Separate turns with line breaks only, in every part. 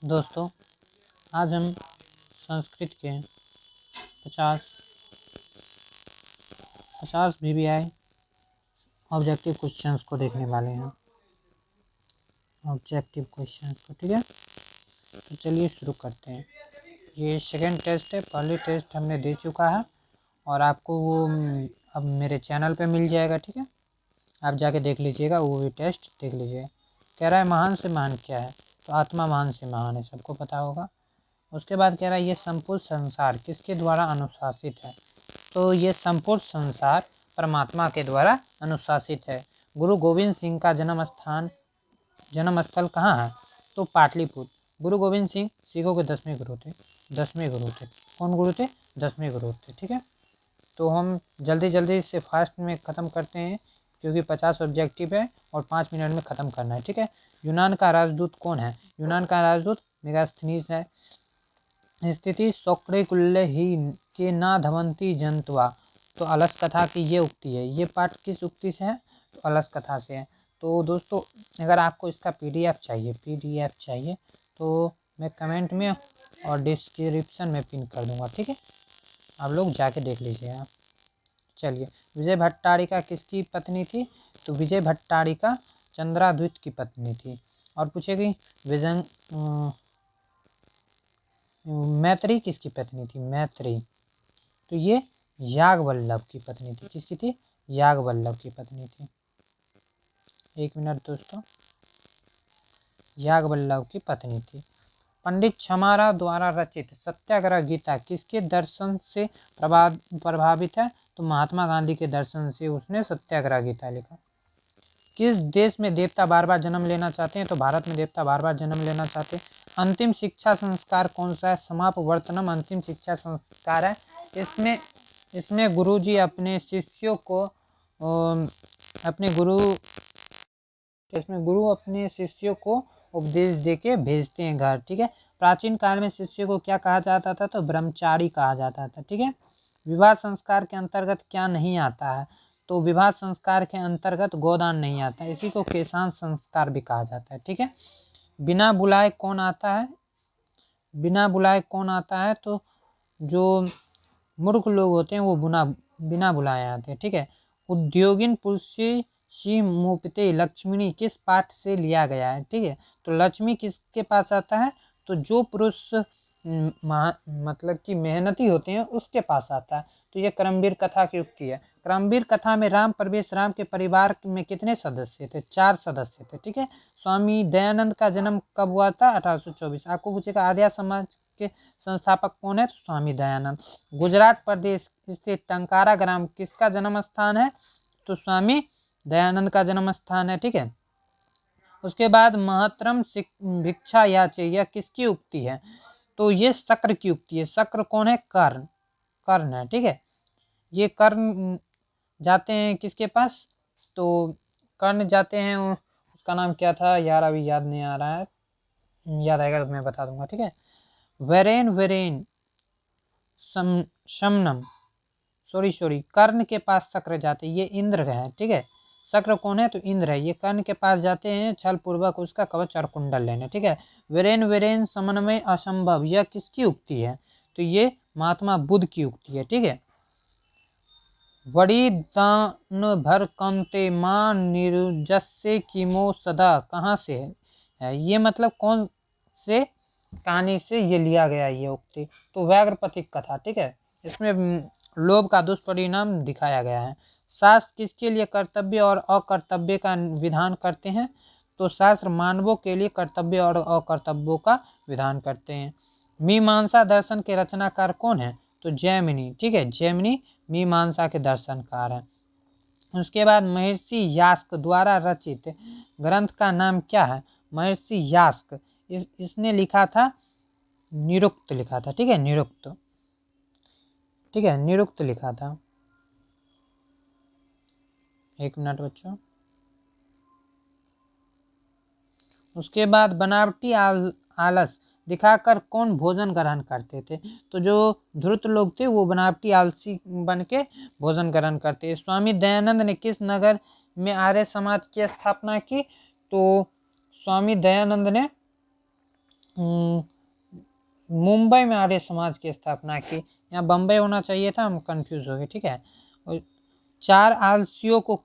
दोस्तों, आज हम संस्कृत के 50 VBI ऑब्जेक्टिव क्वेश्चंस को देखने वाले हैं। ऑब्जेक्टिव क्वेश्चंस को, ठीक है। तो चलिए शुरू करते हैं। ये सेकंड टेस्ट है, पहले टेस्ट हमने दे चुका है और आपको वो अब मेरे चैनल पे मिल जाएगा, ठीक है। आप जाके देख लीजिएगा, वो भी टेस्ट देख लीजिएगा। कह रहा है महान से महान क्या है, तो आत्मा महान से महान है, सबको पता होगा। उसके बाद कह रहा है ये संपूर्ण संसार किसके द्वारा अनुशासित है, तो ये संपूर्ण संसार परमात्मा के द्वारा अनुशासित है। गुरु गोविंद सिंह का जन्म स्थल कहाँ है, तो पाटलिपुत्र। गुरु गोविंद सिंह सिखों के 10वें गुरु थे। कौन गुरु थे? 10वें गुरु थे, ठीक है। तो हम जल्दी से फास्ट में ख़त्म करते हैं, क्योंकि 50 ऑब्जेक्टिव है और 5 मिनट में ख़त्म करना है, ठीक है। यूनान का राजदूत कौन है? यूनान का राजदूत मेगास्थनीज है। स्थिति सोक्रे कुल्ले ही के ना धवंती जंतवा, तो अलस कथा की ये उक्ति है। ये पाठ किस उक्ति से है? तो अलस कथा से है। तो दोस्तों, अगर आपको इसका पीडीएफ चाहिए तो मैं कमेंट में और डिस्क्रिप्शन में पिन कर दूंगा, ठीक है। आप लोग जाके देख लीजिएगा। चलिए, विजय भट्टारिका किसकी पत्नी थी? तो विजय भट्टारिका चंद्राद्वित की पत्नी थी। और पूछेगी मैत्री किसकी पत्नी थी? मैत्री, तो ये याज्ञवल्लभ की पत्नी थी। किसकी थी? याज्ञवल्लभ की पत्नी थी। एक मिनट दोस्तों, याज्ञवल्लभ की पत्नी थी। पंडित छमारा द्वारा रचित सत्याग्रह गीता किसके दर्शन से प्रभावित है? तो महात्मा गांधी के दर्शन से उसने सत्याग्रह गीता लिखा। किस देश में देवता बार बार जन्म लेना चाहते हैं? तो भारत में देवता बार बार जन्म लेना चाहते हैं। अंतिम शिक्षा संस्कार कौन सा है? समापवर्तनम अंतिम शिक्षा संस्कार है। इसमें गुरुजी अपने शिष्यों को अपने शिष्यों को उपदेश देके भेजते हैं घर, ठीक है। प्राचीन काल में शिष्य को क्या कहा जाता था? तो ब्रह्मचारी कहा जाता था, ठीक है। विवाह संस्कार के अंतर्गत क्या नहीं आता है? तो विवाह संस्कार के अंतर्गत गोदान नहीं आता है। इसी को केशांत संस्कार भी कहा जाता है, ठीक है। बिना बुलाए कौन आता है? तो जो मूर्ख लोग होते हैं वो बिना बुलाए आते हैं, ठीक है। उद्योगिन पुरुषी मुपते लक्ष्मी किस पाठ से लिया गया है? ठीक है। तो लक्ष्मी किसके पास आता है? तो जो पुरुष मतलब कि मेहनती होते हैं उसके पास आता है। तो ये करमवीर कथा की उक्ति है। करमवीर कथा में राम के परिवार में कितने सदस्य थे? 4 सदस्य थे, ठीक है। स्वामी दयानंद का जन्म कब हुआ था? 1824। आपको पूछेगा आर्य समाज के संस्थापक कौन है? तो स्वामी दयानंद। गुजरात प्रदेश स्थित टंकारा ग्राम किसका जन्म स्थान है? तो स्वामी दयानंद का जन्म स्थान है, ठीक है। उसके बाद महतरम भिक्षा याचे, यह किसकी उक्ति है? तो ये शक्र की उक्ति है। शक्र कौन है? कर्ण है, ठीक है। ये कर्ण जाते हैं किसके पास? तो कर्ण जाते हैं, उसका नाम क्या था यार, अभी याद नहीं आ रहा है, याद आएगा तो मैं बता दूंगा, ठीक है। वेरेन शमनम कर्ण के पास शक्र जाते, ये इंद्र है, ठीक है। शक्र कौन है? तो इंद्र है। ये कर्ण के पास जाते हैं छल पूर्वक उसका कवच और कुंडल लेने, ठीक है। वीरेन समन्वय असंभव, यह किसकी उक्ति है? तो ये महात्मा बुद्ध की उक्ति है, ठीक है। बड़ी दान भर कमते मां निर्जस्य किमो सदा, कहाँ से है? ये मतलब कौन से कहानी से ये लिया गया ये उक्ति? तो व्याघ्रपति कथा, ठीक है। इसमें लोभ का दुष्परिणाम दिखाया गया है। शास्त्र किसके लिए कर्तव्य और अकर्तव्य का विधान करते हैं? तो शास्त्र मानवों के लिए कर्तव्य और अकर्तव्यों का विधान करते हैं। मीमांसा दर्शन के रचनाकार कौन है? तो जैमिनी, ठीक है। जैमिनी मीमांसा के दर्शनकार हैं। उसके बाद महर्षि यास्क द्वारा रचित ग्रंथ का नाम क्या है? महर्षि यास्क, इसने लिखा था निरुक्त लिखा था, ठीक है। निरुक्त लिखा था। एक मिनट बच्चों। उसके बाद बनावटी आलस दिखाकर कौन भोजन ग्रहण करते थे? तो जो धूर्त लोग थे वो बनावटी आलसी बन के भोजन ग्रहण करते। स्वामी दयानंद ने किस नगर में आर्य समाज की स्थापना की? तो स्वामी दयानंद ने मुंबई में आर्य समाज की स्थापना की। यहाँ बम्बई होना चाहिए था, हम कंफ्यूज हो गए, ठीक है। और 4 आलसियों को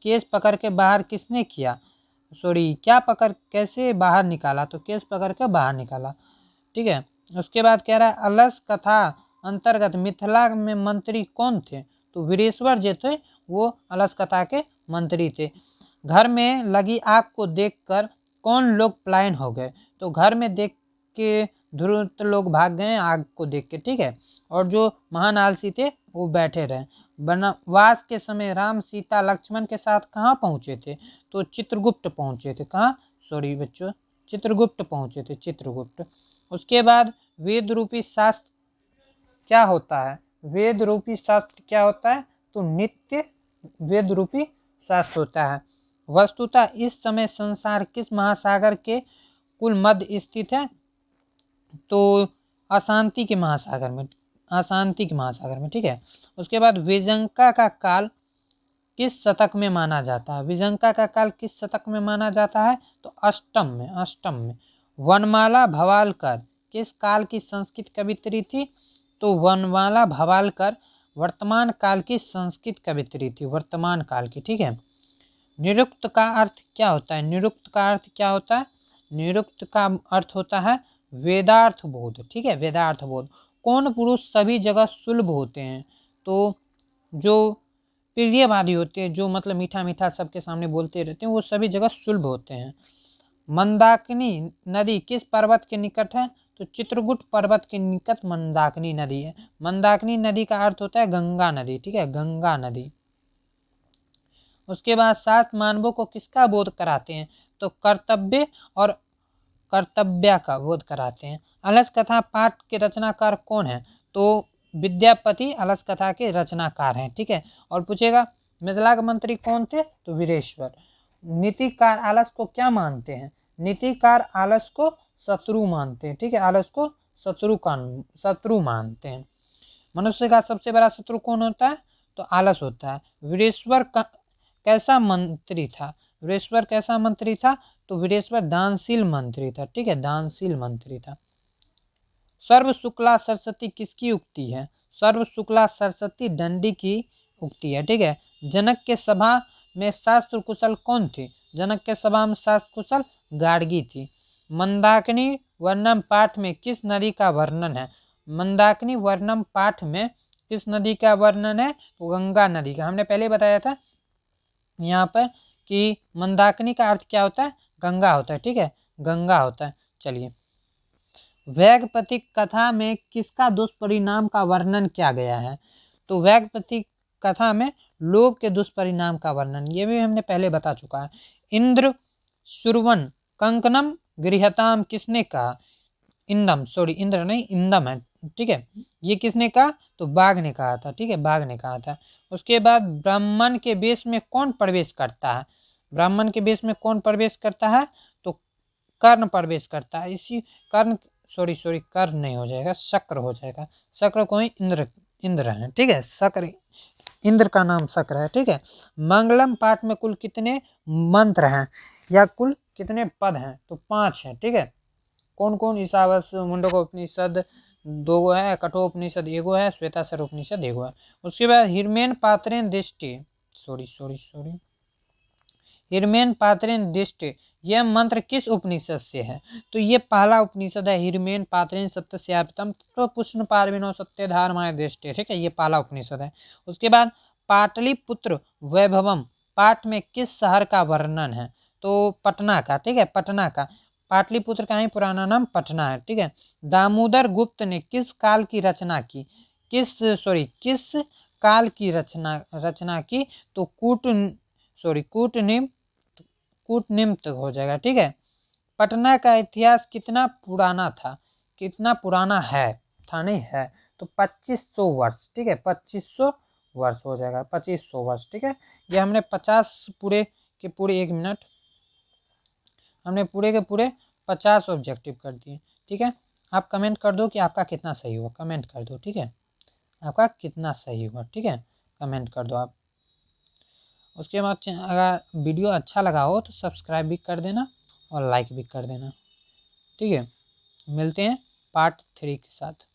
केस पकड़ के बाहर किसने किया, सॉरी क्या पकड़ कैसे बाहर निकाला, तो केस पकड़ के बाहर निकाला, ठीक है। उसके बाद कह रहा है अलस कथा अंतर्गत मिथिला में मंत्री कौन थे, तो वीरेश्वर जो थे वो अलस कथा के मंत्री थे। घर में लगी आग को देखकर कौन लोग पलायन हो गए, तो घर में देख के ध्रुत लोग भाग गए आग को देख के, ठीक है। और जो महान आलसी थे वो बैठे रहे। वनवास के समय राम सीता लक्ष्मण के साथ कहाँ पहुंचे थे, तो चित्रगुप्त पहुंचे थे। कहाँ, सॉरी बच्चों, चित्रगुप्त पहुंचे थे, चित्रगुप्त। उसके बाद वेद रूपी शास्त्र क्या होता है, वेद रूपी शास्त्र क्या होता है, तो नित्य वेद रूपी शास्त्र होता है। वस्तुतः इस समय संसार किस महासागर के कुल मध्य स्थित है, तो अशांति के महासागर में, अशांति के महासागर में, ठीक है। उसके बाद विजंका का काल किस शतक में माना जाता है, विजंका का काल किस शतक में माना जाता है, तो अष्टम में, अष्टम में। वनमाला भवालकर किस काल की संस्कृत कवित्री थी, तो वनमाला भवालकर वर्तमान काल की संस्कृत कवित्री थी, वर्तमान काल की, ठीक है। निरुक्त का अर्थ क्या होता है, निरुक्त का अर्थ क्या होता है, निरुक्त का अर्थ होता है वेदार्थ बोध, ठीक है, वेदार्थ बोध। कौन पुरुष सभी जगह सुलभ होते हैं, तो जो प्रियवादी होते हैं, जो मतलब मीठा मीठा सबके सामने बोलते रहते हैं, वो सभी जगह सुलभ होते हैं। मंदाकिनी नदी किस पर्वत के निकट है, तो चित्रकूट पर्वत के निकट मंदाकिनी नदी है। मंदाकिनी नदी का अर्थ होता है गंगा नदी, ठीक है, गंगा नदी। उसके बाद 7 मानवों को किसका बोध कराते हैं, तो कर्तव्य और कर्तव्य का बोध कराते हैं। अलस कथा पाठ के रचनाकार कौन है, तो विद्यापति अलस कथा के रचनाकार हैं, ठीक है। और पूछेगा मिथिला के मंत्री कौन थे, तो वीरेश्वर। नीतिकार आलस को क्या मानते हैं, नीतिकार आलस को शत्रु मानते हैं, ठीक है, आलस को शत्रु मानते हैं। मनुष्य का सबसे बड़ा शत्रु कौन होता है, तो आलस होता है। वीरेश्वर कैसा मंत्री था, वीरेश्वर कैसा मंत्री था, तो वीरेश्वर दानशील मंत्री था, ठीक है, दानशील मंत्री था। सर्व शुक्ला सरस्वती किसकी उक्ति है, सर्व शुक्ला सरस्वती दंडी की उक्ति है, ठीक है। जनक के सभा में शास्त्र कुशल कौन थे, जनक के सभा में शास्त्र कुशल गार्गी थी। मंदाकिनी वर्णम पाठ में किस नदी का वर्णन है, मंदाकिनी वर्णम पाठ में किस नदी का वर्णन है, तो गंगा नदी का। हमने पहले बताया था यहाँ पर कि मंदाकिनी का अर्थ क्या होता है, गंगा होता है, ठीक है, गंगा होता है। चलिए, वैगपति कथा में किसका दुष्परिणाम का वर्णन किया गया है, तो वैगपति कथा में लोभ के दुष्परिणाम का वर्णन, ये भी हमने पहले बता चुका है। इंद्र सुरवन कंकनम गृहताम किसने कहा, इंदम, सॉरी इंद्र नहीं इंदम है, ठीक है, ये किसने कहा, तो बाघ ने कहा था, ठीक है, बाघ ने कहा था। उसके बाद ब्राह्मण के वेश में कौन प्रवेश करता है, ब्राह्मण के वेश में कौन प्रवेश करता है, तो कर्ण प्रवेश करता है। इसी कर्ण, सॉरी कर्ण नहीं हो जाएगा, शक्र हो जाएगा, शक्र को ही इंद्र है, ठीक है, शक्र, इंद्र का नाम शक्र है, ठीक है। मंगलम पाठ में कुल कितने मंत्र हैं, या कुल कितने पद हैं, तो 5 हैं, ठीक है। कौन कौन, ईशावास्य मुंडको उपनिषद 2 है, कठोपनिषद 1 है, श्वेताश्वर उपनिषद 1 है। उसके बाद हिरमेन पात्रेन दृष्टि, सॉरी हिरमेन पात्रेन दृष्टि, यह मंत्र किस उपनिषद से है, तो ये पहला उपनिषद है, हिरमेन पात्रेन सत्यस्यापितम तो पुष्ण पार्विनो सत्यधारमाय दृष्टि, ठीक है, ये पहला उपनिषद है। उसके बाद पाटलिपुत्र वैभवम पाठ में किस शहर का वर्णन है, तो पटना का, ठीक है, पटना का। पाटलिपुत्र का ही पुराना नाम पटना है, ठीक है। दामोदर गुप्त ने किस काल की रचना की, किस काल की रचना की, तो कूटनिम्त हो जाएगा, ठीक है। पटना का इतिहास कितना पुराना था, कितना पुराना है, था नहीं है, तो 2500 वर्ष, ठीक है, 2500 वर्ष हो जाएगा, 2500 वर्ष, ठीक है। ये हमने 50 पूरे के पूरे, 1 मिनट, हमने पूरे के पूरे 50 ऑब्जेक्टिव कर दिए, ठीक है। आप कमेंट कर दो कि आपका कितना सही हुआ, कमेंट कर दो, ठीक है, आपका कितना सही हुआ, ठीक है, कमेंट कर दो आप। उसके बाद अगर वीडियो अच्छा लगा हो तो सब्सक्राइब भी कर देना और लाइक भी कर देना। ठीक है, मिलते हैं पार्ट 3 के साथ।